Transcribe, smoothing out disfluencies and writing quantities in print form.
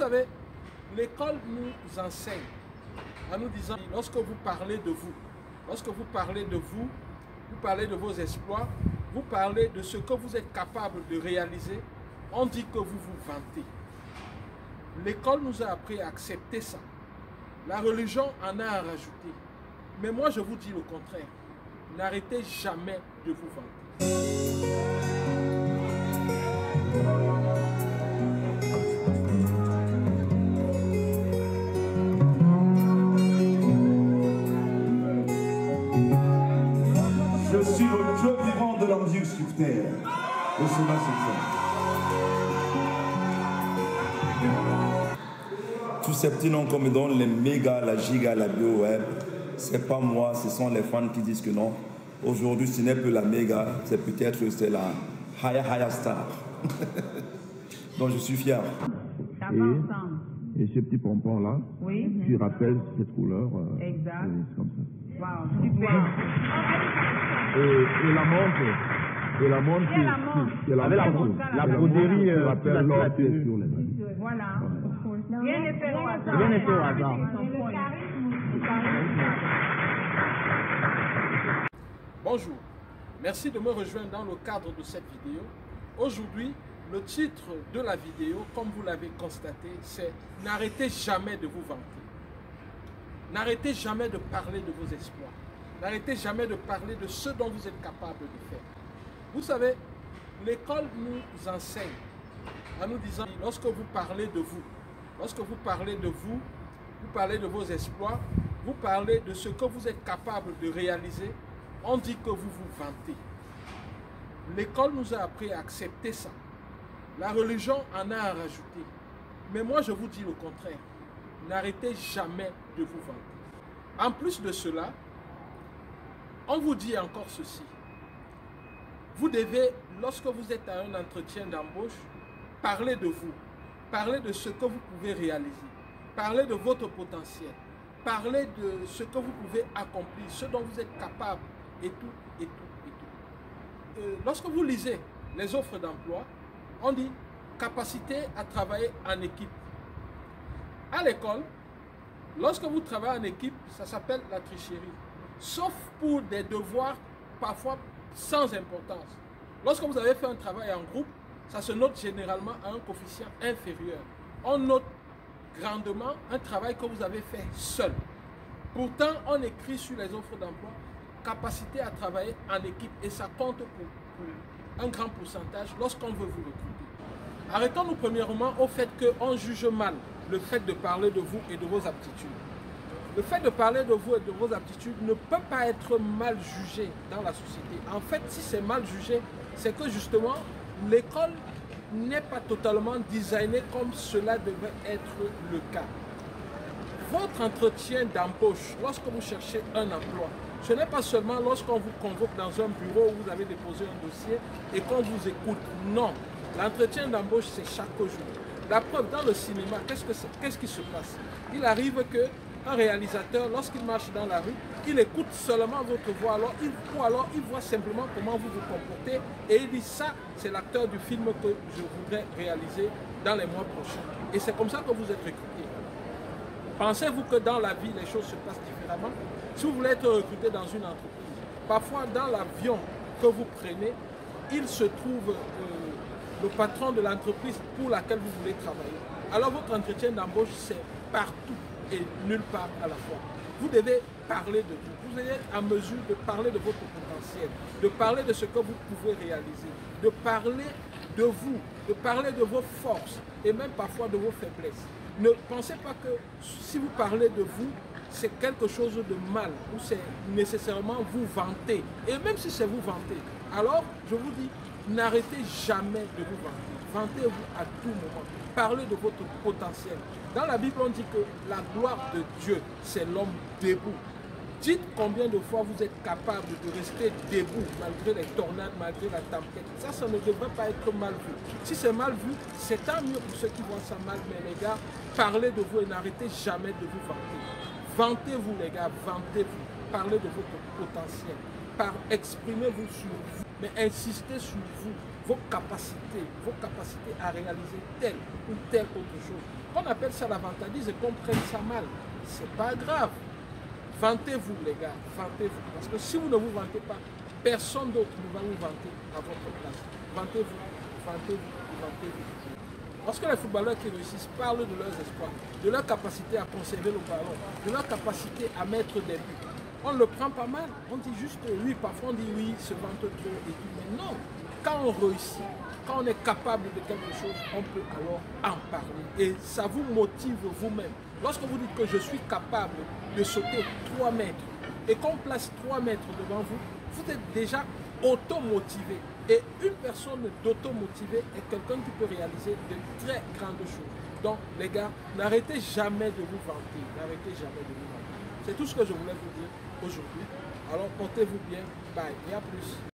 savez, l'école nous enseigne en nous disant, lorsque vous parlez de vous, vous parlez de vos exploits, vous parlez de ce que vous êtes capable de réaliser, on dit que vous vous vantez. L'école nous a appris à accepter ça. La religion en a à rajouter. Mais moi, je vous dis le contraire. N'arrêtez jamais de vous vanter. Je suis le Dieu vivant de la musique sur terre. Et cela se fait. Tous ces petits noms qu'on me donne, les méga, la giga, la bio web, c'est pas moi, ce sont les fans qui disent que non. Aujourd'hui, ce n'est plus la méga, c'est peut-être la higher star. Donc je suis fier. Et ce petit pompon là, oui, tu rappelles cette couleur. Exact. Comme ça. Wow, super. Et la montre. Et la montre, la broderie rappelle l'ordre sur les mains. Voilà. Rien n'est fait au hasard. Rien n'est fait au hasard. Bonjour, merci de me rejoindre dans le cadre de cette vidéo. Aujourd'hui, le titre de la vidéo, comme vous l'avez constaté, c'est « N'arrêtez jamais de vous vanter ». N'arrêtez jamais de parler de vos exploits. N'arrêtez jamais de parler de ce dont vous êtes capable de faire. Vous savez, l'école nous enseigne en nous disant, lorsque vous parlez de vous, vous parlez de vos exploits, vous parlez de ce que vous êtes capable de réaliser, on dit que vous vous vantez. L'école nous a appris à accepter ça. La religion en a à rajouter. Mais moi, je vous dis le contraire. N'arrêtez jamais de vous vanter. En plus de cela, on vous dit encore ceci. Vous devez, lorsque vous êtes à un entretien d'embauche, parler de vous. Parler de ce que vous pouvez réaliser. Parler de votre potentiel. Parler de ce que vous pouvez accomplir, ce dont vous êtes capable, et tout, et tout, et tout. Lorsque vous lisez les offres d'emploi, on dit capacité à travailler en équipe. À l'école, lorsque vous travaillez en équipe, ça s'appelle la tricherie. Sauf pour des devoirs parfois sans importance. Lorsque vous avez fait un travail en groupe, ça se note généralement à un coefficient inférieur. On note grandement un travail que vous avez fait seul. Pourtant, on écrit sur les offres d'emploi capacité à travailler en équipe et ça compte pour un grand pourcentage lorsqu'on veut vous recruter. Arrêtons-nous premièrement au fait qu'on juge mal le fait de parler de vous et de vos aptitudes. Le fait de parler de vous et de vos aptitudes ne peut pas être mal jugé dans la société. En fait, si c'est mal jugé, c'est que justement, l'école n'est pas totalement designée comme cela devrait être le cas. Votre entretien d'embauche, lorsque vous cherchez un emploi, ce n'est pas seulement lorsqu'on vous convoque dans un bureau où vous avez déposé un dossier et qu'on vous écoute. Non, l'entretien d'embauche, c'est chaque jour. La preuve, dans le cinéma, qu'est-ce qui se passe? Il arrive qu'un réalisateur, lorsqu'il marche dans la rue, il écoute seulement votre voix, ou alors il voit simplement comment vous vous comportez et il dit ça, c'est l'acteur du film que je voudrais réaliser dans les mois prochains. Et c'est comme ça que vous êtes recruté. Pensez-vous que dans la vie, les choses se passent différemment? Si vous voulez être recruté dans une entreprise, parfois dans l'avion que vous prenez, il se trouve le patron de l'entreprise pour laquelle vous voulez travailler. Alors votre entretien d'embauche, c'est partout et nulle part à la fois. Vous devez parler de vous. Vous êtes en mesure de parler de votre potentiel, de parler de ce que vous pouvez réaliser, de parler de vous, de parler de vos forces et même parfois de vos faiblesses. Ne pensez pas que si vous parlez de vous, c'est quelque chose de mal ou c'est nécessairement vous vanter. Et même si c'est vous vanter, alors je vous dis, n'arrêtez jamais de vous vanter. Vantez-vous à tout moment. Parlez de votre potentiel. Dans la Bible, on dit que la gloire de Dieu, c'est l'homme debout. Dites combien de fois vous êtes capable de rester debout malgré les tornades, malgré la tempête. Ça ne devrait pas être mal vu. Si c'est mal vu, c'est tant mieux pour ceux qui voient ça mal. Mais les gars, parlez de vous et n'arrêtez jamais de vous vanter. Vantez-vous les gars, vantez-vous. Parlez de votre potentiel. Exprimez-vous sur vous, mais insistez sur vous. vos capacités à réaliser telle ou telle autre chose. On appelle ça la vantardise et qu'on prenne ça mal. C'est pas grave. Vantez-vous, les gars, vantez-vous. Parce que si vous ne vous vantez pas, personne d'autre ne va vous vanter à votre place. Vantez-vous, vantez-vous, vantez-vous. Lorsque les footballeurs qui réussissent parlent de leurs espoirs, de leur capacité à conserver le ballon, de leur capacité à mettre des buts, on ne le prend pas mal. On dit juste oui, parfois on dit oui, se vante trop et tout. Mais non, quand on réussit, quand on est capable de quelque chose, on peut alors en parler. Et ça vous motive vous-même. Lorsque vous dites que je suis capable de sauter 3 mètres et qu'on place 3 mètres devant vous, vous êtes déjà automotivé. Et une personne d'automotivée est quelqu'un qui peut réaliser de très grandes choses. Donc les gars, n'arrêtez jamais de vous vanter. N'arrêtez jamais de vous vanter. C'est tout ce que je voulais vous dire aujourd'hui. Alors portez-vous bien. Bye et à plus.